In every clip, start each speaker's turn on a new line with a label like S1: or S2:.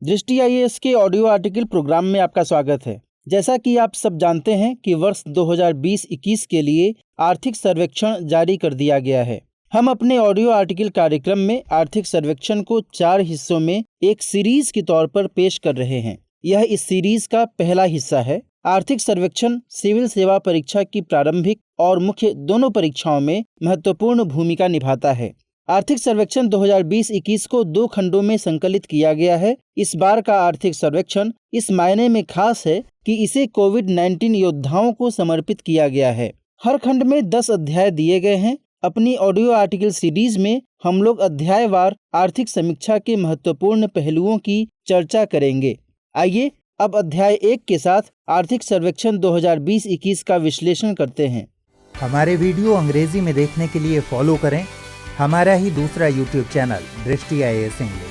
S1: दृष्टि आईएएस के audio article programme में आपका स्वागत है। जैसा कि आप सब जानते हैं कि वर्ष 2020-21 के लिए आर्थिक सर्वेक्षण जारी कर दिया गया है। हम अपने ऑडियो आर्टिकल कार्यक्रम में आर्थिक सर्वेक्षण को 4 हिस्सों में एक सीरीज के तौर पर पेश कर रहे हैं। यह इस सीरीज का पहला हिस्सा है। आर्थिक सर्वेक्षण सिविल सेवा परीक्षा की प्रारंभिक और मुख्य दोनों परीक्षाओं में महत्वपूर्ण भूमिका निभाता है। आर्थिक सर्वेक्षण 2020-21 को 2 खंडों में संकलित किया गया है। इस बार का आर्थिक सर्वेक्षण इस मायने में खास है कि इसे कोविड-19 योद्धाओं को समर्पित किया गया है। हर खंड में 10 अध्याय दिए गए हैं। अपनी ऑडियो आर्टिकल सीरीज में हम लोग अध्यायवार आर्थिक समीक्षा के महत्वपूर्ण पहलुओं की चर्चा करेंगे। आइए अब अध्याय 1 के साथ आर्थिक सर्वेक्षण 2020-21 का विश्लेषण करते हैं।
S2: हमारे वीडियो अंग्रेजी में देखने के लिए फॉलो करें हमारा ही दूसरा यूट्यूब चैनल दृष्टि आईएएस इंग्लिश।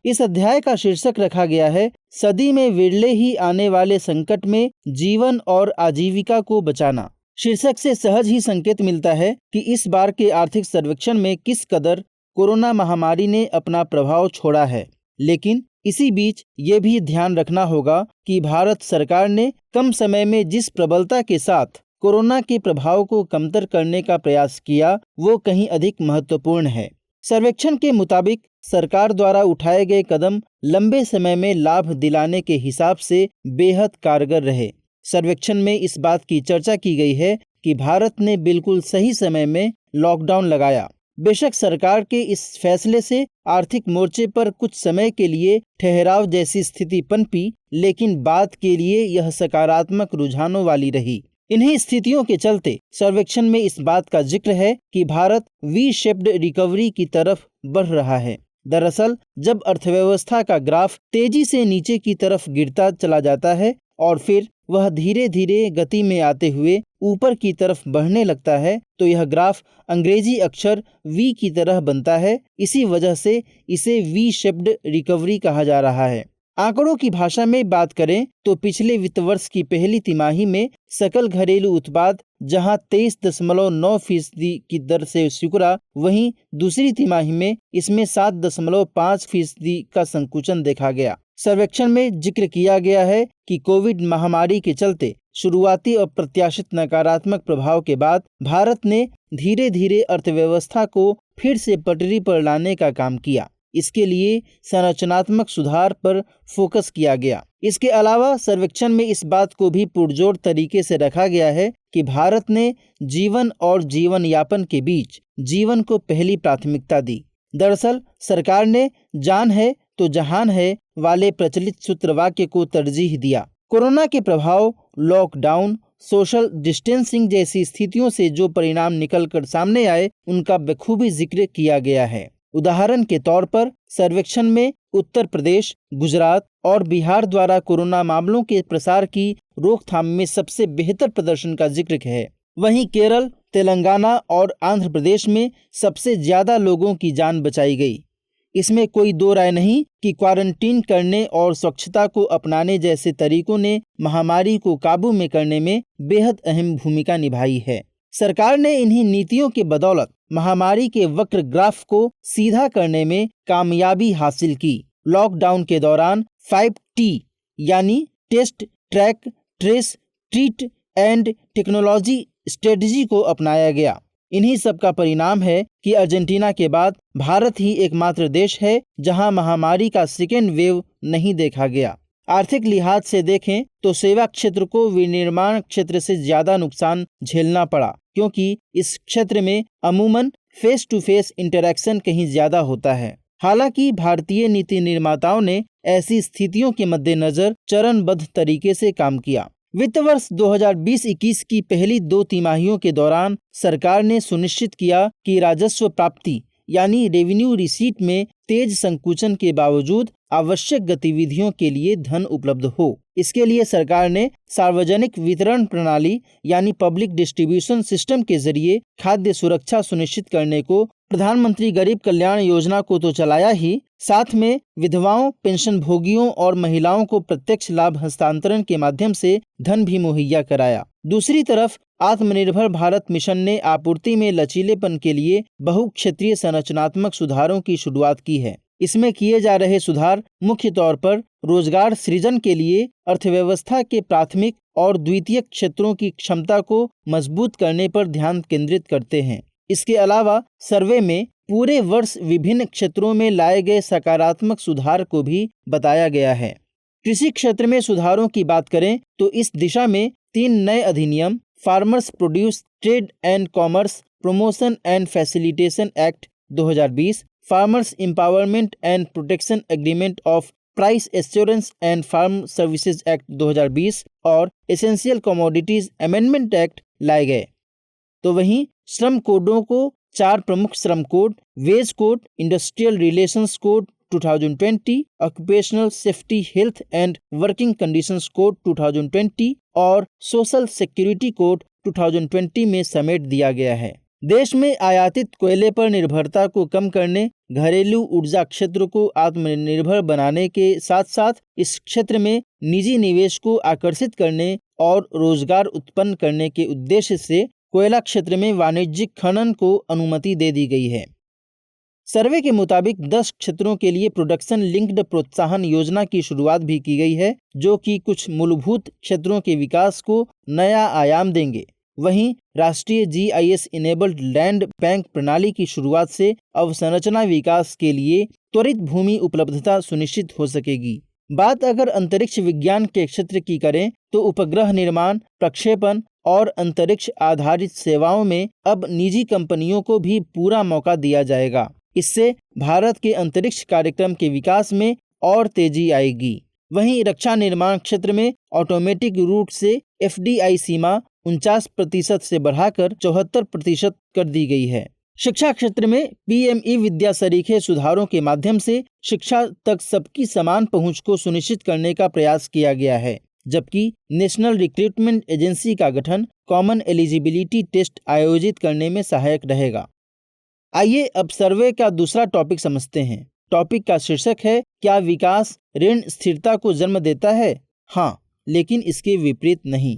S1: इस अध्याय का शीर्षक रखा गया है सदी में विरले ही आने वाले संकट में जीवन और आजीविका को बचाना। शीर्षक से सहज ही संकेत मिलता है कि इस बार के आर्थिक सर्वेक्षण में किस कदर कोरोना महामारी ने अपना प्रभाव छोड़ा है। लेकिन इसी बीच ये भी ध्यान रखना होगा कि भारत सरकार ने कम समय में जिस प्रबलता के साथ कोरोना के प्रभाव को कमतर करने का प्रयास किया वो कहीं अधिक महत्वपूर्ण है। सर्वेक्षण के मुताबिक सरकार द्वारा उठाए गए कदम लंबे समय में लाभ दिलाने के हिसाब से बेहद कारगर रहे। सर्वेक्षण में इस बात की चर्चा की गई है कि भारत ने बिल्कुल सही समय में लॉकडाउन लगाया। बेशक सरकार के इस फैसले से आर्थिक मोर्चे पर कुछ समय के लिए ठहराव जैसी स्थिति पनपी, लेकिन बाद के लिए यह सकारात्मक रुझानों वाली रही। इन्हीं स्थितियों के चलते सर्वेक्षण में इस बात का जिक्र है कि भारत वी शेप्ड रिकवरी की तरफ बढ़ रहा है। दरअसल जब अर्थव्यवस्था का ग्राफ तेजी से नीचे की तरफ गिरता चला जाता है और फिर वह धीरे धीरे गति में आते हुए ऊपर की तरफ बढ़ने लगता है तो यह ग्राफ अंग्रेजी अक्षर वी की तरह बनता है। इसी वजह से इसे वी शेप्ड रिकवरी कहा जा रहा है। आंकड़ों की भाषा में बात करें तो पिछले वित्त वर्ष की पहली तिमाही में सकल घरेलू उत्पाद जहां 23.9% की दर से सिकुड़ा, वहीं दूसरी तिमाही में इसमें 7.5% का संकुचन देखा गया। सर्वेक्षण में जिक्र किया गया है कि कोविड महामारी के चलते शुरुआती अप्रत्याशित नकारात्मक प्रभाव के बाद भारत ने धीरे धीरे अर्थव्यवस्था को फिर से पटरी पर लाने का काम किया। इसके लिए संरचनात्मक सुधार पर फोकस किया गया। इसके अलावा सर्वेक्षण में इस बात को भी पुरजोर तरीके से रखा गया है कि भारत ने जीवन और जीवन यापन के बीच जीवन को पहली प्राथमिकता दी। दरअसल सरकार ने जान है तो जहान है वाले प्रचलित सूत्रवाक्य को तरजीह दिया। कोरोना के प्रभाव, लॉकडाउन, सोशल डिस्टेंसिंग जैसी स्थितियों से जो परिणाम निकलकर सामने आए उनका बखूबी जिक्र किया गया है। उदाहरण के तौर पर सर्वेक्षण में उत्तर प्रदेश, गुजरात और बिहार द्वारा कोरोना मामलों के प्रसार की रोकथाम में सबसे बेहतर प्रदर्शन का जिक्र है। वहीं केरल, तेलंगाना और आंध्र प्रदेश में सबसे ज्यादा लोगों की जान बचाई गई। इसमें कोई दो राय नहीं कि क्वारंटीन करने और स्वच्छता को अपनाने जैसे तरीकों ने महामारी को काबू में करने में बेहद अहम भूमिका निभाई है। सरकार ने इन्हीं नीतियों के बदौलत महामारी के वक्र ग्राफ को सीधा करने में कामयाबी हासिल की। लॉकडाउन के दौरान 5T यानी test, track, trace, treat and technology strategy को अपनाया गया। इन्हीं सब का परिणाम है कि अर्जेंटीना के बाद भारत ही एकमात्र देश है जहां महामारी का सेकेंड वेव नहीं देखा गया। आर्थिक लिहाज से देखें तो सेवा क्षेत्र को विनिर्माण क्षेत्र से ज्यादा नुकसान झेलना पड़ा, क्योंकि इस क्षेत्र में अमूमन फेस टू फेस इंटरैक्शन कहीं ज्यादा होता है। हालांकि भारतीय नीति निर्माताओं ने ऐसी स्थितियों के मद्देनजर चरणबद्ध तरीके से काम किया। वित्त वर्ष 2020-21 की पहली 2 तिमाहियों के दौरान सरकार ने सुनिश्चित किया कि राजस्व प्राप्ति यानी रेवेन्यू रिसीट में तेज संकुचन के बावजूद आवश्यक गतिविधियों के लिए धन उपलब्ध हो। इसके लिए सरकार ने सार्वजनिक वितरण प्रणाली यानी पब्लिक डिस्ट्रीब्यूशन सिस्टम के जरिए खाद्य सुरक्षा सुनिश्चित करने को प्रधानमंत्री गरीब कल्याण योजना को तो चलाया ही, साथ में विधवाओं, पेंशन भोगियों और महिलाओं को प्रत्यक्ष लाभ हस्तांतरण के माध्यम से धन भी मुहैया कराया। दूसरी तरफ आत्मनिर्भर भारत मिशन ने आपूर्ति में लचीलेपन के लिए बहुक्षेत्रीय संरचनात्मक सुधारों की शुरुआत की है। इसमें किए जा रहे सुधार मुख्य तौर पर रोजगार सृजन के लिए अर्थव्यवस्था के प्राथमिक और द्वितीयक क्षेत्रों की क्षमता को मजबूत करने पर ध्यान केंद्रित करते हैं। इसके अलावा सर्वे में पूरे वर्ष विभिन्न क्षेत्रों में लाए गए सकारात्मक सुधार को भी बताया गया है। कृषि क्षेत्र में सुधारों की बात करें तो इस दिशा में 3 नए अधिनियम farmers produce trade and commerce promotion and facilitation act 2020, farmers empowerment and protection agreement of price assurance and farm services act 2020 और एसेंशियल कमोडिटीज अमेंडमेंट एक्ट लाए गए। तो वहीं श्रम कोडों को 4 प्रमुख श्रम code, wage code, industrial relations code 2020, occupational safety health and working conditions code 2020 और सोशल सिक्योरिटी कोड 2020 में समेट दिया गया है। देश में आयातित कोयले पर निर्भरता को कम करने, घरेलू ऊर्जा क्षेत्र को आत्मनिर्भर बनाने के साथ साथ इस क्षेत्र में निजी निवेश को आकर्षित करने और रोजगार उत्पन्न करने के उद्देश्य से कोयला क्षेत्र में वाणिज्यिक खनन को अनुमति दे दी गई है। सर्वे के मुताबिक 10 क्षेत्रों के लिए प्रोडक्शन लिंक्ड प्रोत्साहन योजना की शुरुआत भी की गई है, जो कि कुछ मूलभूत क्षेत्रों के विकास को नया आयाम देंगे। वहीं राष्ट्रीय GIS इनेबल्ड लैंड बैंक प्रणाली की शुरुआत से अवसंरचना विकास के लिए त्वरित भूमि उपलब्धता सुनिश्चित हो सकेगी। बात अगर अंतरिक्ष विज्ञान के क्षेत्र की करें तो उपग्रह निर्माण, प्रक्षेपण और अंतरिक्ष आधारित सेवाओं में अब निजी कंपनियों को भी पूरा मौका दिया जाएगा। इससे भारत के अंतरिक्ष कार्यक्रम के विकास में और तेजी आएगी। वहीं रक्षा निर्माण क्षेत्र में ऑटोमेटिक रूट से FDI सीमा 49% से बढ़ाकर 74% कर दी गई है। शिक्षा क्षेत्र में PME विद्या सरीखे सुधारों के माध्यम से शिक्षा तक सबकी समान पहुंच को सुनिश्चित करने का प्रयास किया गया है, जबकि नेशनल रिक्रूटमेंट एजेंसी का गठन कॉमन एलिजिबिलिटी टेस्ट आयोजित करने में सहायक रहेगा। आइए अब सर्वे का दूसरा टॉपिक समझते हैं। टॉपिक का शीर्षक है, क्या विकास ऋण स्थिरता को जन्म देता है? हाँ, लेकिन इसके विपरीत नहीं।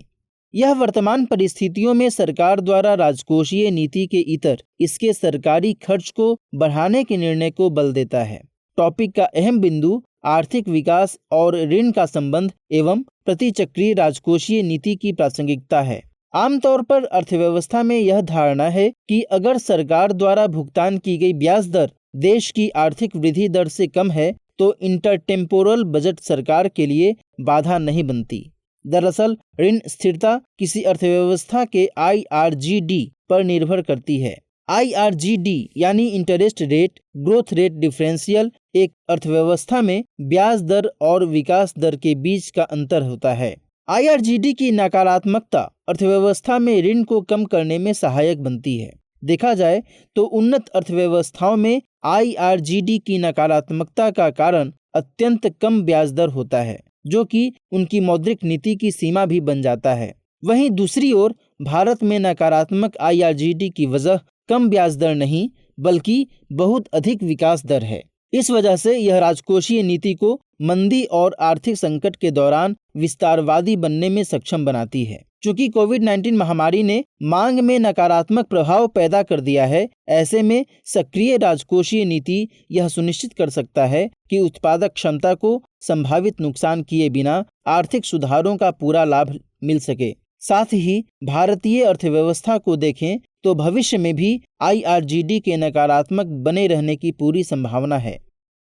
S1: यह वर्तमान परिस्थितियों में सरकार द्वारा राजकोषीय नीति के इतर इसके सरकारी खर्च को बढ़ाने के निर्णय को बल देता है। टॉपिक का अहम बिंदु आर्थिक विकास और ऋण का संबंध एवं प्रतिचक्रीय राजकोषीय नीति की प्रासंगिकता है। आमतौर पर अर्थव्यवस्था में यह धारणा है कि अगर सरकार द्वारा भुगतान की गई ब्याज दर देश की आर्थिक वृद्धि दर से कम है तो इंटरटेम्पोरल बजट सरकार के लिए बाधा नहीं बनती। दरअसल ऋण स्थिरता किसी अर्थव्यवस्था के IRGD पर निर्भर करती है। IRGD यानी interest rate growth rate differential एक अर्थव्यवस्था में ब्याज दर और विकास दर के बीच का अंतर होता है। IRGD की नकारात्मकता अर्थव्यवस्था में ऋण को कम करने में सहायक बनती है। देखा जाए तो उन्नत अर्थव्यवस्थाओं में IRGD की नकारात्मकता का कारण अत्यंत कम ब्याज दर होता है, जो कि उनकी मौद्रिक नीति की सीमा भी बन जाता है। वहीं दूसरी ओर भारत में नकारात्मक IRGD की वजह कम ब्याज दर नहीं बल्कि बहुत अधिक विकास दर है। इस वजह से यह राजकोषीय नीति को मंदी और आर्थिक संकट के दौरान विस्तारवादी बनने में सक्षम बनाती है। चूंकि कोविड-19 महामारी ने मांग में नकारात्मक प्रभाव पैदा कर दिया है, ऐसे में सक्रिय राजकोषीय नीति यह सुनिश्चित कर सकता है कि उत्पादक क्षमता को संभावित नुकसान किए बिना आर्थिक सुधारों का पूरा लाभ मिल सके। साथ ही भारतीय अर्थव्यवस्था को देखें तो भविष्य में भी IRGD के नकारात्मक बने रहने की पूरी संभावना है।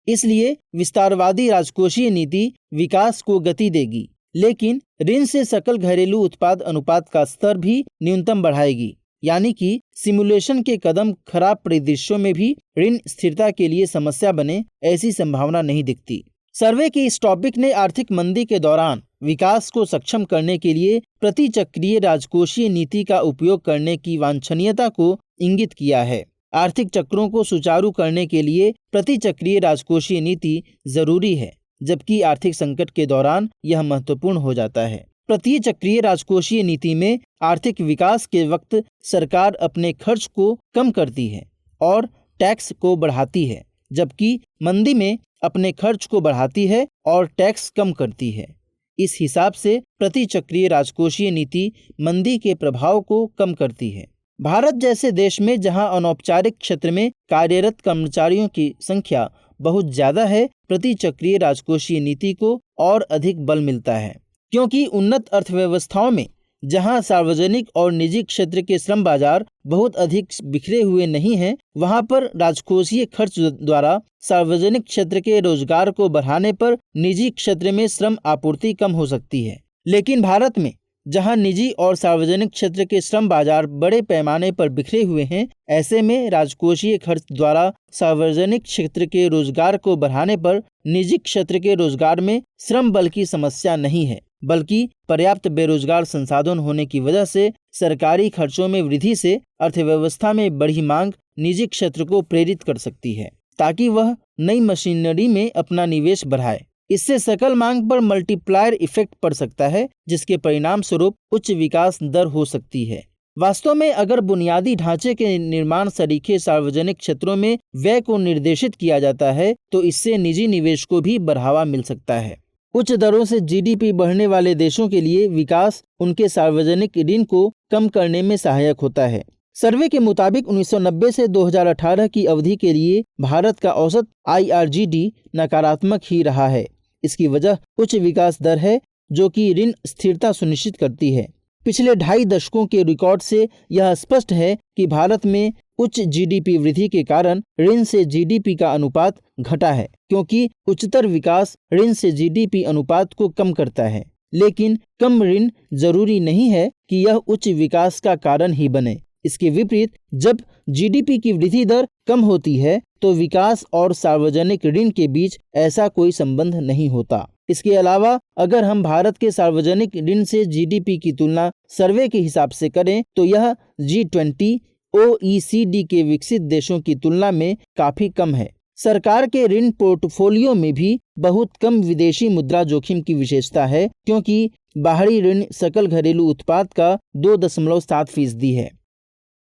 S1: इसलिए विस्तारवादी राजकोषीय नीति विकास को गति देगी, लेकिन ऋण से सकल घरेलू उत्पाद अनुपात का स्तर भी न्यूनतम बढ़ाएगी। यानी कि सिमुलेशन के कदम खराब परिदृश्यों में भी ऋण स्थिरता के लिए समस्या बने, ऐसी संभावना नहीं दिखती। सर्वे के इस टॉपिक ने आर्थिक मंदी के दौरान विकास को सक्षम करने के लिए प्रतिचक्रीय राजकोषीय नीति का उपयोग करने की वांछनीयता को इंगित किया है। आर्थिक चक्रों को सुचारू करने के लिए प्रतिचक्रीय राजकोषीय नीति जरूरी है, जबकि आर्थिक संकट के दौरान यह महत्वपूर्ण हो जाता है। प्रतिचक्रीय राजकोषीय नीति में आर्थिक विकास के वक्त सरकार अपने खर्च को कम करती है और टैक्स को बढ़ाती है, जबकि मंदी में अपने खर्च को बढ़ाती है और टैक्स कम करती है। इस हिसाब से प्रतिचक्रीय राजकोषीय नीति मंदी के प्रभाव को कम करती है। भारत जैसे देश में जहां अनौपचारिक क्षेत्र में कार्यरत कर्मचारियों की संख्या बहुत ज्यादा है, प्रतिचक्रीय राजकोषीय नीति को और अधिक बल मिलता है, क्योंकि उन्नत अर्थव्यवस्थाओं में जहां सार्वजनिक और निजी क्षेत्र के श्रम बाजार बहुत अधिक बिखरे हुए नहीं हैं, वहां पर राजकोषीय खर्च द्वारा सार्वजनिक क्षेत्र के रोजगार को बढ़ाने पर निजी क्षेत्र में श्रम आपूर्ति कम हो सकती है। लेकिन भारत में जहां निजी और सार्वजनिक क्षेत्र के श्रम बाजार बड़े पैमाने पर बिखरे हुए हैं, ऐसे में राजकोषीय खर्च द्वारा सार्वजनिक क्षेत्र के रोजगार को बढ़ाने पर निजी क्षेत्र के रोजगार में श्रम बल की समस्या नहीं है, बल्कि पर्याप्त बेरोजगार संसाधन होने की वजह से सरकारी खर्चों में वृद्धि से अर्थव्यवस्था में बढ़ी मांग निजी क्षेत्र को प्रेरित कर सकती है, ताकि वह नई मशीनरी में अपना निवेश बढ़ाए। इससे सकल मांग पर मल्टीप्लायर इफेक्ट पड़ सकता है, जिसके परिणाम स्वरूप उच्च विकास दर हो सकती है। वास्तव में अगर बुनियादी ढांचे के निर्माण सरीखे सार्वजनिक क्षेत्रों में व्यय को निर्देशित किया जाता है, तो इससे निजी निवेश को भी बढ़ावा मिल सकता है। उच्च दरों से जीडीपी बढ़ने वाले देशों के लिए विकास उनके सार्वजनिक ऋण को कम करने में सहायक होता है। सर्वे के मुताबिक 1990 से 2018 की अवधि के लिए भारत का औसत IRGD नकारात्मक ही रहा है। इसकी वजह उच्च विकास दर है, जो कि ऋण स्थिरता सुनिश्चित करती है। पिछले 2.5 दशकों के रिकॉर्ड से यह स्पष्ट है कि भारत में उच्च जीडीपी वृद्धि के कारण ऋण से जीडीपी का अनुपात घटा है, क्योंकि उच्चतर विकास ऋण से जीडीपी अनुपात को कम करता है। लेकिन कम ऋण जरूरी नहीं है कि यह उच्च विकास का कारण ही बने। इसके विपरीत, जब जीडीपी की वृद्धि दर कम होती है तो विकास और सार्वजनिक ऋण के बीच ऐसा कोई संबंध नहीं होता। इसके अलावा अगर हम भारत के सार्वजनिक ऋण से जीडीपी की तुलना सर्वे के हिसाब से करें तो यह G20 OECD के विकसित देशों की तुलना में काफी कम है। सरकार के ऋण पोर्टफोलियो में भी बहुत कम विदेशी मुद्रा जोखिम की विशेषता है, क्योंकि बाहरी ऋण सकल घरेलू उत्पाद का 2.7% है।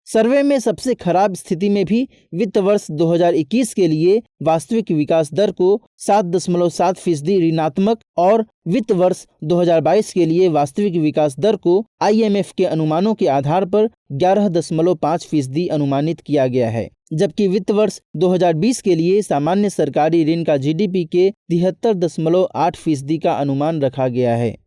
S1: सर्वे में सबसे खराब स्थिति में भी वित्त वर्ष 2021 के लिए वास्तविक विकास दर को 7.7% ऋणात्मक और वित्त वर्ष 2022 के लिए वास्तविक विकास दर को IMF के अनुमानों के आधार पर 11.5% अनुमानित किया गया है, जबकि वित्त वर्ष 2020 के लिए सामान्य सरकारी ऋण का जीडीपी के 73.8% का अनुमान रखा गया है।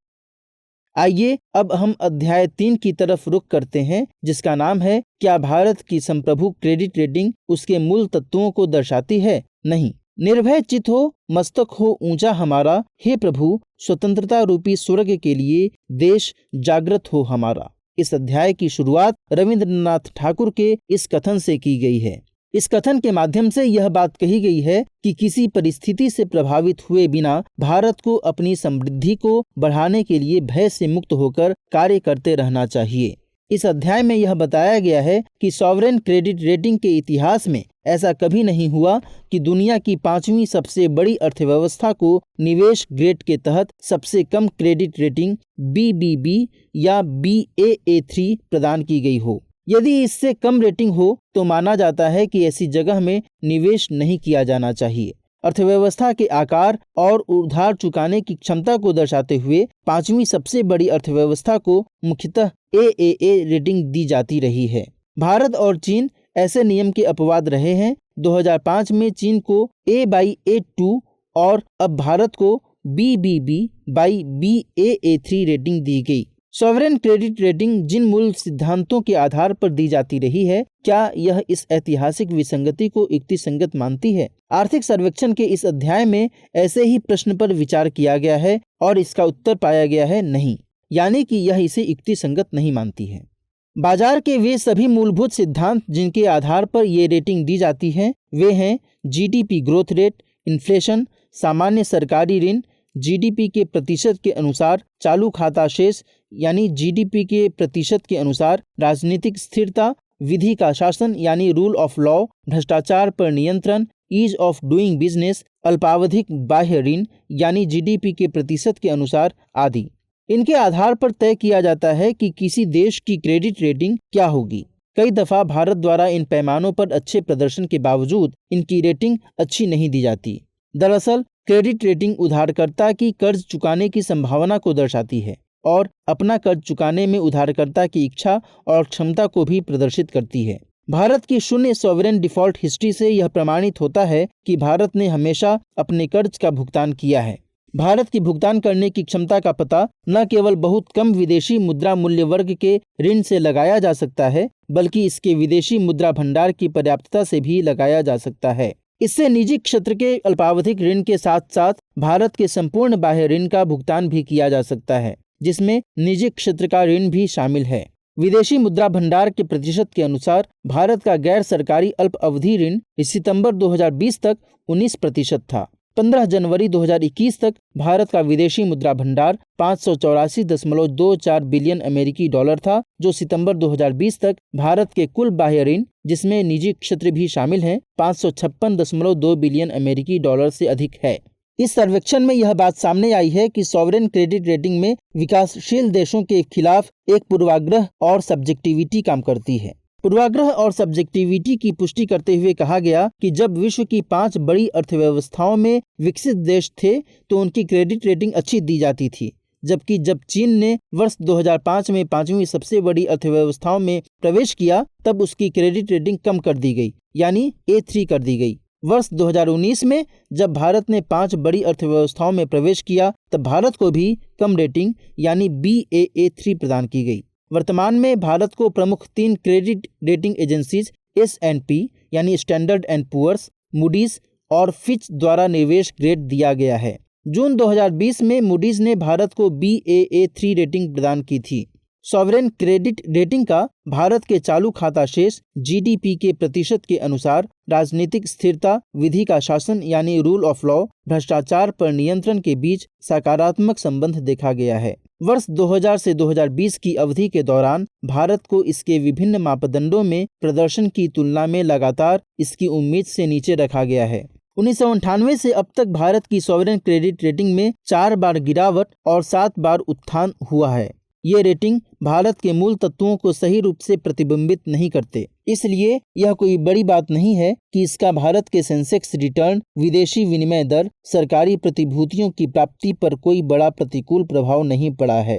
S1: आइए अब हम अध्याय 3 की तरफ रुख करते हैं, जिसका नाम है क्या भारत की संप्रभु क्रेडिट रेटिंग उसके मूल तत्वों को दर्शाती है? नहीं। निर्भय चित हो, मस्तक हो ऊंचा हमारा, हे प्रभु स्वतंत्रता रूपी स्वर्ग के लिए देश जागृत हो हमारा। इस अध्याय की शुरुआत रविंद्रनाथ ठाकुर के इस कथन से की गई है। इस कथन के माध्यम से यह बात कही गई है कि किसी परिस्थिति से प्रभावित हुए बिना भारत को अपनी समृद्धि को बढ़ाने के लिए भय से मुक्त होकर कार्य करते रहना चाहिए। इस अध्याय में यह बताया गया है कि सॉवरेन क्रेडिट रेटिंग के इतिहास में ऐसा कभी नहीं हुआ कि दुनिया की 5वीं सबसे बड़ी अर्थव्यवस्था को निवेश ग्रेड के तहत सबसे कम क्रेडिट रेटिंग BBB या Baa3 प्रदान की गई हो। यदि इससे कम रेटिंग हो तो माना जाता है कि ऐसी जगह में निवेश नहीं किया जाना चाहिए। अर्थव्यवस्था के आकार और उधार चुकाने की क्षमता को दर्शाते हुए 5वीं सबसे बड़ी अर्थव्यवस्था को मुख्यतः AAA रेटिंग दी जाती रही है। भारत और चीन ऐसे नियम के अपवाद रहे हैं। 2005 में चीन को A/A2 और अब भारत को BBB/Baa3 रेटिंग दी गई। सॉवरेन क्रेडिट रेटिंग जिन मूल सिद्धांतों के आधार पर दी जाती रही है, क्या यह इस ऐतिहासिक विसंगति को युक्तिसंगत मानती है? आर्थिक सर्वेक्षण के इस अध्याय में ऐसे ही प्रश्न पर विचार किया गया है और इसका उत्तर पाया गया है नहीं, यानी कि यह इसे युक्तिसंगत नहीं मानती है। बाजार के वे सभी मूलभूत सिद्धांत जिनके आधार पर ये रेटिंग दी जाती है वे हैं GDP ग्रोथ रेट, इन्फ्लेशन, सामान्य सरकारी ऋण, GDP के प्रतिशत के अनुसार चालू खाता शेष यानी GDP के प्रतिशत के अनुसार राजनीतिक स्थिरता, विधि का शासन यानी रूल ऑफ लॉ, भ्रष्टाचार पर नियंत्रण, ईज ऑफ डूइंग बिजनेस, अल्पावधिक बाह्य ऋण यानी GDP के प्रतिशत के अनुसार आदि। इनके आधार पर तय किया जाता है कि किसी देश की क्रेडिट रेटिंग क्या होगी। कई दफा भारत द्वारा इन पैमानों पर अच्छे प्रदर्शन के बावजूद इनकी रेटिंग अच्छी नहीं दी जाती। दरअसल क्रेडिट रेटिंग उधारकर्ता की कर्ज चुकाने की संभावना को दर्शाती है और अपना कर्ज चुकाने में उधारकर्ता की इच्छा और क्षमता को भी प्रदर्शित करती है। भारत की शून्य सॉवरेन डिफॉल्ट हिस्ट्री से यह प्रमाणित होता है कि भारत ने हमेशा अपने कर्ज का भुगतान किया है। भारत की भुगतान करने की क्षमता का पता न केवल बहुत कम विदेशी मुद्रा मूल्य वर्ग के ऋण से लगाया जा सकता है, बल्कि इसके विदेशी मुद्रा भंडार की पर्याप्तता से भी लगाया जा सकता है। इससे निजी क्षेत्र के अल्पावधिक ऋण के साथ साथ भारत के संपूर्ण बाह्य ऋण का भुगतान भी किया जा सकता है, जिसमें निजी क्षेत्र का ऋण भी शामिल है। विदेशी मुद्रा भंडार के प्रतिशत के अनुसार भारत का गैर सरकारी अल्प अवधि ऋण सितंबर 2020 तक 19% था। 15 जनवरी 2021 तक भारत का विदेशी मुद्रा भंडार 584.24 बिलियन अमेरिकी डॉलर था, जो सितंबर 2020 तक भारत के कुल बाह्य ऋण, जिसमें निजी क्षेत्र भी शामिल हैं, 556.2 बिलियन अमेरिकी डॉलर से अधिक है। इस सर्वेक्षण में यह बात सामने आई है कि सॉवरेन क्रेडिट रेटिंग में विकासशील देशों के खिलाफ एक पूर्वाग्रह और सब्जेक्टिविटी काम करती है। पूर्वाग्रह और सब्जेक्टिविटी की पुष्टि करते हुए कहा गया कि जब विश्व की 5 बड़ी अर्थव्यवस्थाओं में विकसित देश थे तो उनकी क्रेडिट रेटिंग अच्छी दी जाती थी, जबकि जब चीन ने वर्ष 2005 में 5वीं सबसे बड़ी अर्थव्यवस्थाओं में प्रवेश किया तब उसकी क्रेडिट रेटिंग कम कर दी गई, यानी A3 कर दी गई। वर्ष 2019 में जब भारत ने 5 बड़ी अर्थव्यवस्थाओं में प्रवेश किया तब भारत को भी कम रेटिंग यानी Baa3 प्रदान की गई। वर्तमान में भारत को प्रमुख 3 क्रेडिट रेटिंग एजेंसीज S&P यानी स्टैंडर्ड एंड पुअर्स, मूडीज और फिच द्वारा निवेश ग्रेड दिया गया है। जून 2020 में मूडीज ने भारत को Baa3 रेटिंग प्रदान की थी। सॉवरेन क्रेडिट रेटिंग का भारत के चालू खाता शेष, GDP के प्रतिशत के अनुसार राजनीतिक स्थिरता, विधि का शासन यानी रूल ऑफ लॉ, भ्रष्टाचार पर नियंत्रण के बीच सकारात्मक संबंध देखा गया है। वर्ष 2000 से 2020 की अवधि के दौरान भारत को इसके विभिन्न मापदंडों में प्रदर्शन की तुलना में लगातार इसकी उम्मीद से नीचे रखा गया है। 1998 से अब तक भारत की सॉवरेन क्रेडिट रेटिंग में 4 बार गिरावट और 7 बार उत्थान हुआ है। ये रेटिंग भारत के मूल तत्वों को सही रूप से प्रतिबिंबित नहीं करते, इसलिए यह कोई बड़ी बात नहीं है कि इसका भारत के सेंसेक्स रिटर्न, विदेशी विनिमय दर, सरकारी प्रतिभूतियों की प्राप्ति पर कोई बड़ा प्रतिकूल प्रभाव नहीं पड़ा है।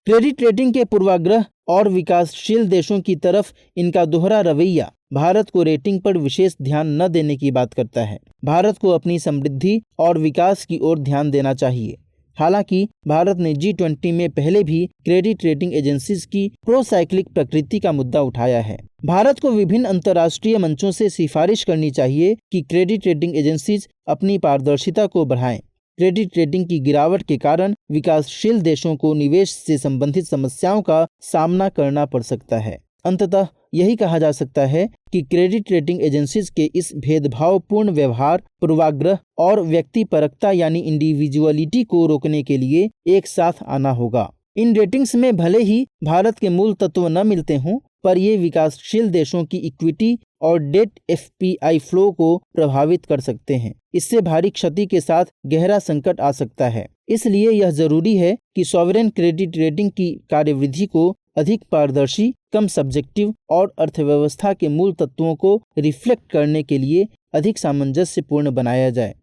S1: क्रेडिट रेटिंग के पूर्वाग्रह और विकासशील देशों की तरफ इनका दोहरा रवैया भारत को रेटिंग पर विशेष ध्यान न देने की बात करता है। भारत को अपनी समृद्धि और विकास की ओर ध्यान देना चाहिए। हालांकि भारत ने G20 में पहले भी क्रेडिट रेटिंग एजेंसीज की प्रोसाइक्लिक प्रकृति का मुद्दा उठाया है। भारत को विभिन्न अंतर्राष्ट्रीय मंचों से सिफारिश करनी चाहिए कि क्रेडिट रेटिंग एजेंसीज अपनी पारदर्शिता को बढ़ाएं। क्रेडिट रेटिंग की गिरावट के कारण विकासशील देशों को निवेश से संबंधित समस्याओं का सामना करना पड़ सकता है। अंततः यही कहा जा सकता है कि क्रेडिट रेटिंग एजेंसीज के इस भेदभावपूर्ण व्यवहार, पूर्वाग्रह और व्यक्तिपरकता यानी इंडिविजुअलिटी को रोकने के लिए एक साथ आना होगा। इन रेटिंग्स में भले ही भारत के मूल तत्व न मिलते हों, पर ये विकासशील देशों की इक्विटी और डेट FPI फ्लो को प्रभावित कर सकते हैं। इससे भारी क्षति के साथ गहरा संकट आ सकता है। इसलिए यह जरूरी है कि सॉवरेन क्रेडिट रेटिंग की कार्यविधि को अधिक पारदर्शी, कम सब्जेक्टिव और अर्थव्यवस्था के मूल तत्वों को रिफ्लेक्ट करने के लिए अधिक सामंजस्यपूर्ण बनाया जाए।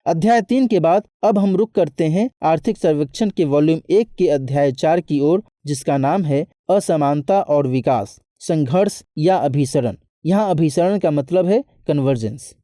S1: अध्याय 3 के बाद अब हम रुख करते हैं आर्थिक सर्वेक्षण के वॉल्यूम 1 के अध्याय 4 की ओर, जिसका नाम है असमानता और विकास, संघर्ष या अभिसरण। यहाँ अभिसरण का मतलब है कन्वर्जेंस।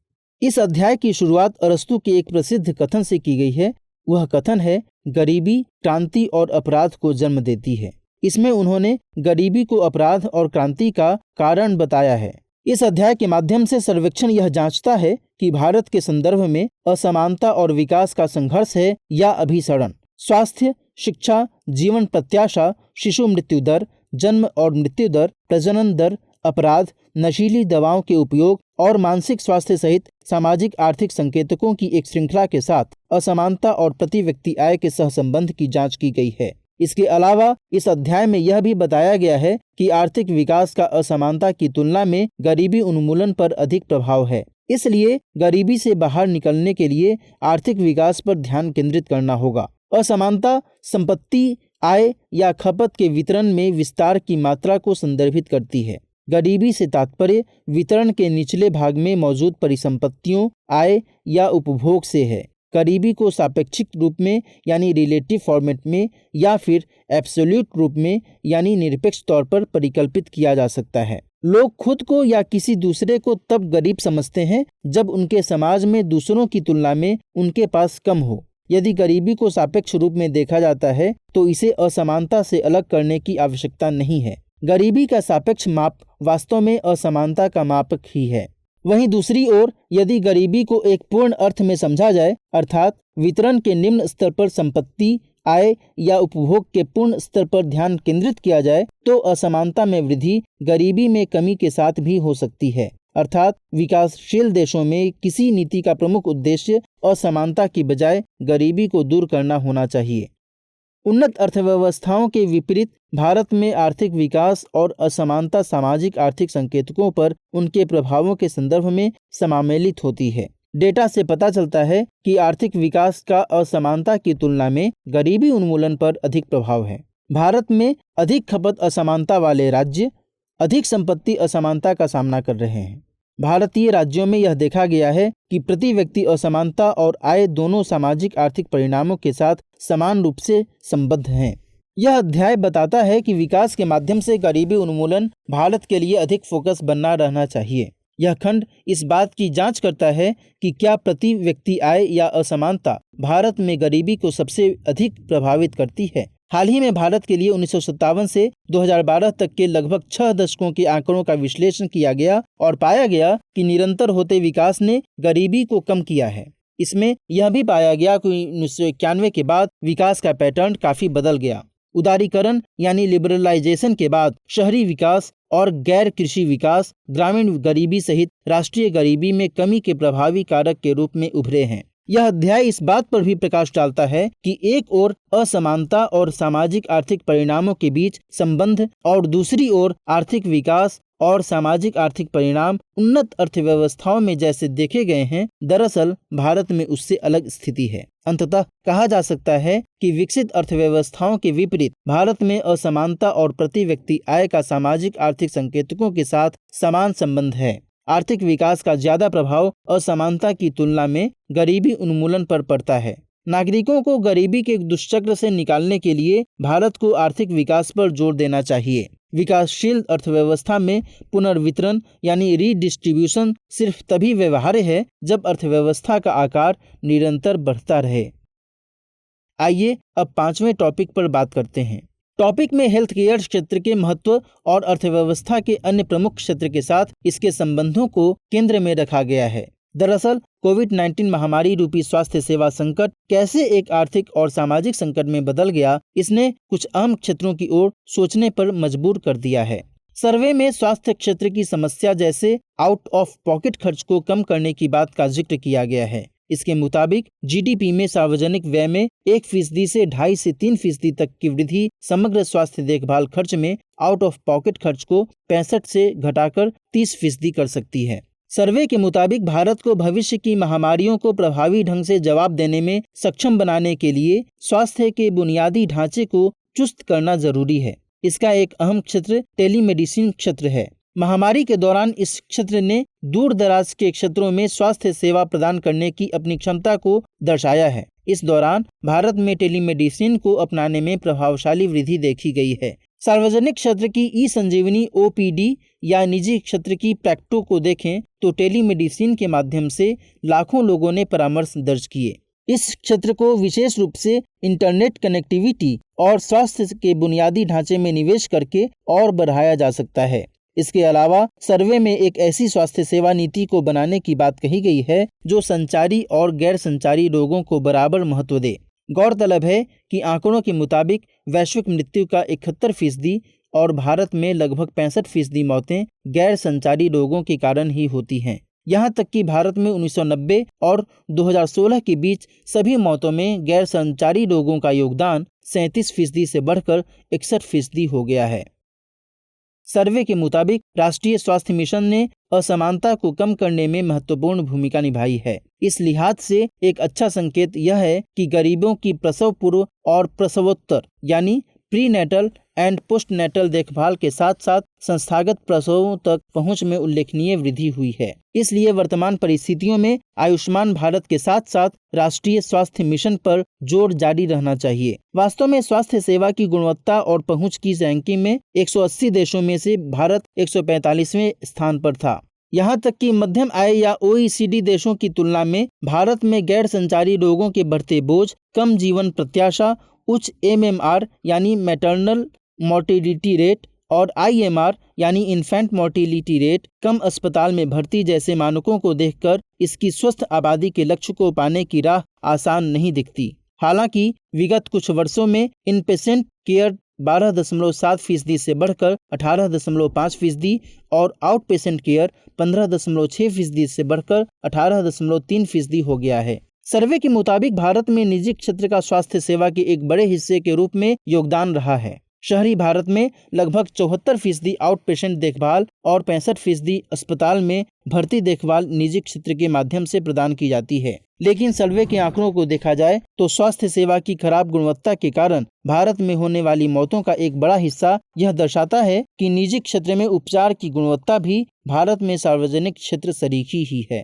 S1: इस अध्याय की शुरुआत अरस्तु के एक प्रसिद्ध कथन से की गई है। वह कथन है, गरीबी क्रांति और अपराध को जन्म देती है। इसमें उन्होंने गरीबी को अपराध और क्रांति का कारण बताया है। इस अध्याय के माध्यम से सर्वेक्षण यह जांचता है कि भारत के संदर्भ में असमानता और विकास का संघर्ष है या अभिसरण। स्वास्थ्य, शिक्षा, जीवन प्रत्याशा, शिशु मृत्यु दर, जन्म और मृत्यु दर, प्रजनन दर, अपराध, नशीली दवाओं के उपयोग और मानसिक स्वास्थ्य सहित सामाजिक आर्थिक संकेतकों की एक श्रृंखला के साथ असमानता और प्रति व्यक्ति आय के सहसंबंध की जांच की गई है। इसके अलावा इस अध्याय में यह भी बताया गया है कि आर्थिक विकास का असमानता की तुलना में गरीबी उन्मूलन पर अधिक प्रभाव है। इसलिए गरीबी से बाहर निकलने के लिए आर्थिक विकास पर ध्यान केंद्रित करना होगा। असमानता संपत्ति, आय या खपत के वितरण में विस्तार की मात्रा को संदर्भित करती है। गरीबी से तात्पर्य वितरण के निचले भाग में मौजूद परिसंपत्तियों, आय या उपभोग से है। गरीबी को सापेक्षिक रूप में यानी रिलेटिव फॉर्मेट में या फिर एब्सोल्यूट रूप में यानी निरपेक्ष तौर पर परिकल्पित किया जा सकता है। लोग खुद को या किसी दूसरे को तब गरीब समझते हैं जब उनके समाज में दूसरों की तुलना में उनके पास कम हो। यदि गरीबी को सापेक्ष रूप में देखा जाता है तो इसे असमानता से अलग करने की आवश्यकता नहीं है। गरीबी का सापेक्ष माप वास्तव में असमानता का मापक ही है। वहीं दूसरी ओर यदि गरीबी को एक पूर्ण अर्थ में समझा जाए, अर्थात वितरण के निम्न स्तर पर संपत्ति, आय या उपभोग के पूर्ण स्तर पर ध्यान केंद्रित किया जाए तो असमानता में वृद्धि गरीबी में कमी के साथ भी हो सकती है। अर्थात विकासशील देशों में किसी नीति का प्रमुख उद्देश्य असमानता की बजाय गरीबी को दूर करना होना चाहिए। उन्नत अर्थव्यवस्थाओं के विपरीत भारत में आर्थिक विकास और असमानता सामाजिक आर्थिक संकेतकों पर उनके प्रभावों के संदर्भ में समामेलित होती है। डेटा से पता चलता है कि आर्थिक विकास का असमानता की तुलना में गरीबी उन्मूलन पर अधिक प्रभाव है। भारत में अधिक खपत असमानता वाले राज्य अधिक संपत्ति असमानता का सामना कर रहे हैं। भारतीय राज्यों में यह देखा गया है कि प्रति व्यक्ति असमानता और आय दोनों सामाजिक आर्थिक परिणामों के साथ समान रूप से संबद्ध हैं। यह अध्याय बताता है कि विकास के माध्यम से गरीबी उन्मूलन भारत के लिए अधिक फोकस बना रहना चाहिए। यह खंड इस बात की जांच करता है कि क्या प्रति व्यक्ति आय या असमानता भारत में गरीबी को सबसे अधिक प्रभावित करती है। हाल ही में भारत के लिए 1957 से 2012 तक के लगभग 6 दशकों के आंकड़ों का विश्लेषण किया गया और पाया गया कि निरंतर होते विकास ने गरीबी को कम किया है। इसमें यह भी पाया गया कि 1991 के बाद विकास का पैटर्न काफी बदल गया। उदारीकरण यानी लिबरलाइजेशन के बाद शहरी विकास और गैर कृषि विकास ग्रामीण गरीबी सहित राष्ट्रीय गरीबी में कमी के प्रभावी कारक के रूप में उभरे हैं। यह अध्याय इस बात पर भी प्रकाश डालता है कि एक ओर असमानता और सामाजिक आर्थिक परिणामों के बीच संबंध और दूसरी ओर आर्थिक विकास और सामाजिक आर्थिक परिणाम उन्नत अर्थव्यवस्थाओं में जैसे देखे गए हैं, दरअसल भारत में उससे अलग स्थिति है। अंततः कहा जा सकता है कि विकसित अर्थव्यवस्थाओं के विपरीत भारत में असमानता और प्रति व्यक्ति आय का सामाजिक आर्थिक संकेतकों के साथ समान संबंध है। आर्थिक विकास का ज्यादा प्रभाव असमानता की तुलना में गरीबी उन्मूलन पर पड़ता है। नागरिकों को गरीबी के दुष्चक्र से निकालने के लिए भारत को आर्थिक विकास पर जोर देना चाहिए। विकासशील अर्थव्यवस्था में पुनर्वितरण यानी रीडिस्ट्रीब्यूशन सिर्फ तभी व्यवहार्य है जब अर्थव्यवस्था का आकार निरंतर बढ़ता रहे। आइए अब 5वें टॉपिक पर बात करते हैं। टॉपिक में हेल्थ केयर क्षेत्र के महत्व और अर्थव्यवस्था के अन्य प्रमुख क्षेत्र के साथ इसके संबंधों को केंद्र में रखा गया है। दरअसल कोविड-19 महामारी रूपी स्वास्थ्य सेवा संकट कैसे एक आर्थिक और सामाजिक संकट में बदल गया, इसने कुछ अहम क्षेत्रों की ओर सोचने पर मजबूर कर दिया है। सर्वे में स्वास्थ्य क्षेत्र की समस्या जैसे आउट ऑफ पॉकेट खर्च को कम करने की बात का जिक्र किया गया है। इसके मुताबिक जीडीपी में सार्वजनिक व्यय में 1% से 2.5 से 3% तक की वृद्धि समग्र स्वास्थ्य देखभाल खर्च में आउट ऑफ पॉकेट खर्च को 65 से घटाकर 30% कर सकती है। सर्वे के मुताबिक भारत को भविष्य की महामारियों को प्रभावी ढंग से जवाब देने में सक्षम बनाने के लिए स्वास्थ्य के बुनियादी ढांचे को चुस्त करना जरूरी है। इसका एक अहम क्षेत्र टेलीमेडिसिन क्षेत्र है। महामारी के दौरान इस क्षेत्र ने दूर दराज के क्षेत्रों में स्वास्थ्य सेवा प्रदान करने की अपनी क्षमता को दर्शाया है। इस दौरान भारत में टेलीमेडिसिन को अपनाने में प्रभावशाली वृद्धि देखी गई है। सार्वजनिक क्षेत्र की ई संजीवनी ओपीडी या निजी क्षेत्र की प्रैक्टो को देखें तो टेलीमेडिसिन के माध्यम से लाखों लोगों ने परामर्श दर्ज किए। इस क्षेत्र को विशेष रूप से इंटरनेट कनेक्टिविटी और स्वास्थ्य के बुनियादी ढांचे में निवेश करके और बढ़ाया जा सकता है। इसके अलावा सर्वे में एक ऐसी स्वास्थ्य सेवा नीति को बनाने की बात कही गई है जो संचारी और गैर संचारी रोगों को बराबर महत्व दे। गौरतलब है कि आंकड़ों के मुताबिक वैश्विक मृत्यु का 71% और भारत में लगभग 65% मौतें गैर संचारी रोगों के कारण ही होती हैं। यहाँ तक कि भारत में 1990 और 2016 के बीच सभी मौतों में गैर संचारी रोगों का योगदान 37% से बढ़कर 61% हो गया है। सर्वे के मुताबिक राष्ट्रीय स्वास्थ्य मिशन ने असमानता को कम करने में महत्वपूर्ण भूमिका निभाई है। इस लिहाज से एक अच्छा संकेत यह है कि गरीबों की प्रसव पूर्व और प्रसवोत्तर यानी प्रीनेटल एंड पोस्टनेटल देखभाल के साथ साथ संस्थागत प्रसवों तक पहुंच में उल्लेखनीय वृद्धि हुई है। इसलिए वर्तमान परिस्थितियों में आयुष्मान भारत के साथ साथ राष्ट्रीय स्वास्थ्य मिशन पर जोर जारी रहना चाहिए। वास्तव में स्वास्थ्य सेवा की गुणवत्ता और पहुंच की रैंकिंग में 180 देशों में से भारत 145वें स्थान पर था। यहाँ तक कि मध्यम आय या OECD देशों की तुलना में भारत में गैर संचारी रोगों के बढ़ते बोझ, कम जीवन प्रत्याशा, उच्च MMR यानी मैटरनल मोर्टेलिटी रेट और IMR यानी इन्फेंट मोर्टेलिटी रेट, कम अस्पताल में भर्ती जैसे मानकों को देखकर इसकी स्वस्थ आबादी के लक्ष्य को पाने की राह आसान नहीं दिखती। हालांकि विगत कुछ वर्षों में इन पेशेंट केयर 12.7% से बढ़कर 18.5% और आउट पेशेंट केयर 15.6% से बढ़कर 18.3% हो गया है। सर्वे के मुताबिक भारत में निजी क्षेत्र का स्वास्थ्य सेवा के एक बड़े हिस्से के रूप में योगदान रहा है। शहरी भारत में लगभग 74% आउट पेशेंट देखभाल और 65% अस्पताल में भर्ती देखभाल निजी क्षेत्र के माध्यम से प्रदान की जाती है। लेकिन सर्वे के आंकड़ों को देखा जाए तो स्वास्थ्य सेवा की खराब गुणवत्ता के कारण भारत में होने वाली मौतों का एक बड़ा हिस्सा यह दर्शाता है कि निजी क्षेत्र में उपचार की गुणवत्ता भी भारत में सार्वजनिक क्षेत्र सरीखी ही है।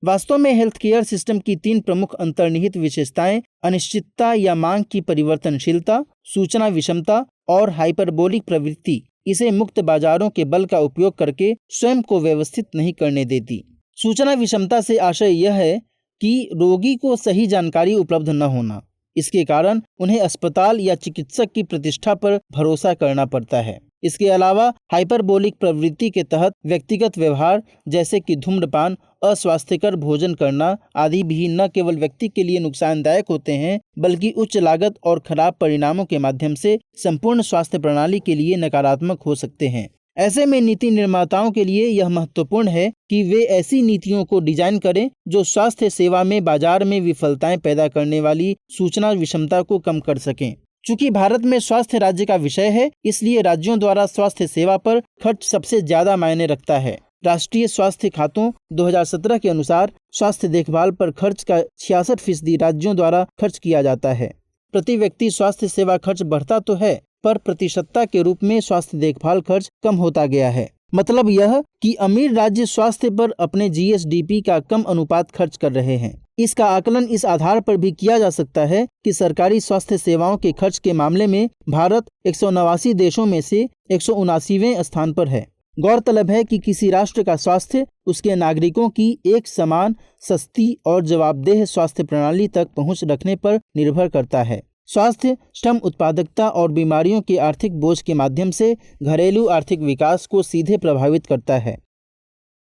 S1: वास्तव में हेल्थ केयर सिस्टम की 3 प्रमुख अंतर्निहित विशेषताएं अनिश्चितता या मांग की परिवर्तनशीलता, सूचना विषमता और हाइपरबोलिक प्रवृत्ति इसे मुक्त बाजारों के बल का उपयोग करके स्वयं को व्यवस्थित नहीं करने देती। सूचना विषमता से आशय यह है कि रोगी को सही जानकारी उपलब्ध न होना, इसके कारण उन्हें अस्पताल या चिकित्सक की प्रतिष्ठा पर भरोसा करना पड़ता है। इसके अलावा हाइपरबोलिक प्रवृत्ति के तहत व्यक्तिगत व्यवहार जैसे कि धूम्रपान, अस्वास्थ्यकर भोजन करना आदि भी न केवल व्यक्ति के लिए नुकसानदायक होते हैं बल्कि उच्च लागत और खराब परिणामों के माध्यम से संपूर्ण स्वास्थ्य प्रणाली के लिए नकारात्मक हो सकते हैं। ऐसे में नीति निर्माताओं के लिए यह महत्वपूर्ण है कि वे ऐसी नीतियों को डिजाइन करें जो स्वास्थ्य सेवा में बाजार में विफलताएं पैदा करने वाली सूचना विषमता को कम कर सकें। चूंकि भारत में स्वास्थ्य राज्य का विषय है, इसलिए राज्यों द्वारा स्वास्थ्य सेवा पर खर्च सबसे ज्यादा मायने रखता है। राष्ट्रीय स्वास्थ्य खातों 2017 के अनुसार स्वास्थ्य देखभाल पर खर्च का 66% राज्यों द्वारा खर्च किया जाता है। प्रति व्यक्ति स्वास्थ्य सेवा खर्च बढ़ता तो है, पर प्रतिशतता के रूप में स्वास्थ्य देखभाल खर्च कम होता गया है। मतलब यह कि अमीर राज्य स्वास्थ्य पर अपने GSDP का कम अनुपात खर्च कर रहे हैं। इसका आकलन इस आधार पर भी किया जा सकता है कि सरकारी स्वास्थ्य सेवाओं के खर्च के मामले में भारत 189 देशों में से 179वें स्थान पर है। गौरतलब है कि किसी राष्ट्र का स्वास्थ्य उसके नागरिकों की एक समान, सस्ती और जवाबदेह स्वास्थ्य प्रणाली तक पहुंच रखने पर निर्भर करता है। स्वास्थ्य, श्रम उत्पादकता और बीमारियों के आर्थिक बोझ के माध्यम से घरेलू आर्थिक विकास को सीधे प्रभावित करता है।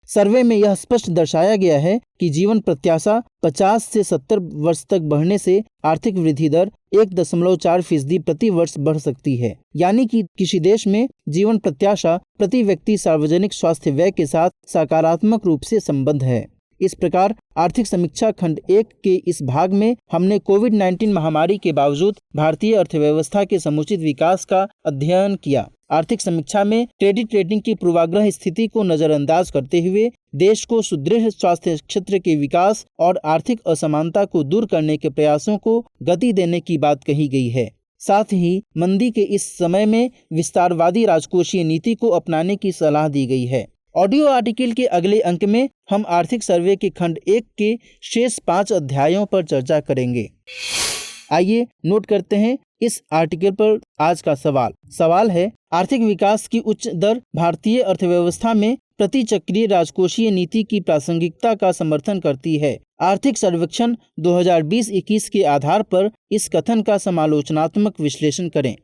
S1: सर्वे में यह स्पष्ट दर्शाया गया है कि जीवन प्रत्याशा 50 से 70 वर्ष तक बढ़ने से आर्थिक वृद्धि दर 1.4% प्रति वर्ष बढ़ सकती है। यानी कि किसी देश में जीवन प्रत्याशा प्रति व्यक्ति सार्वजनिक स्वास्थ्य व्यय के साथ सकारात्मक रूप से संबद्ध है। इस प्रकार आर्थिक समीक्षा खंड 1 के इस भाग में हमने कोविड-19 महामारी के बावजूद भारतीय अर्थव्यवस्था के समुचित विकास का अध्ययन किया। आर्थिक समीक्षा में क्रेडिट रेटिंग की पूर्वाग्रह स्थिति को नजरअंदाज करते हुए देश को सुदृढ़ स्वास्थ्य क्षेत्र के विकास और आर्थिक असमानता को दूर करने के प्रयासों को गति देने की बात कही गई है। साथ ही मंदी के इस समय में विस्तारवादी राजकोषीय नीति को अपनाने की सलाह दी गई है। ऑडियो आर्टिकल के अगले अंक में हम आर्थिक सर्वे के खंड 1 के शेष 5 अध्यायों पर चर्चा करेंगे। आइए नोट करते हैं इस आर्टिकल पर आज का सवाल है, आर्थिक विकास की उच्च दर भारतीय अर्थव्यवस्था में प्रतिचक्रीय राजकोषीय नीति की प्रासंगिकता का समर्थन करती है। आर्थिक सर्वेक्षण 2020-21 के आधार पर इस कथन का समालोचनात्मक विश्लेषण करें।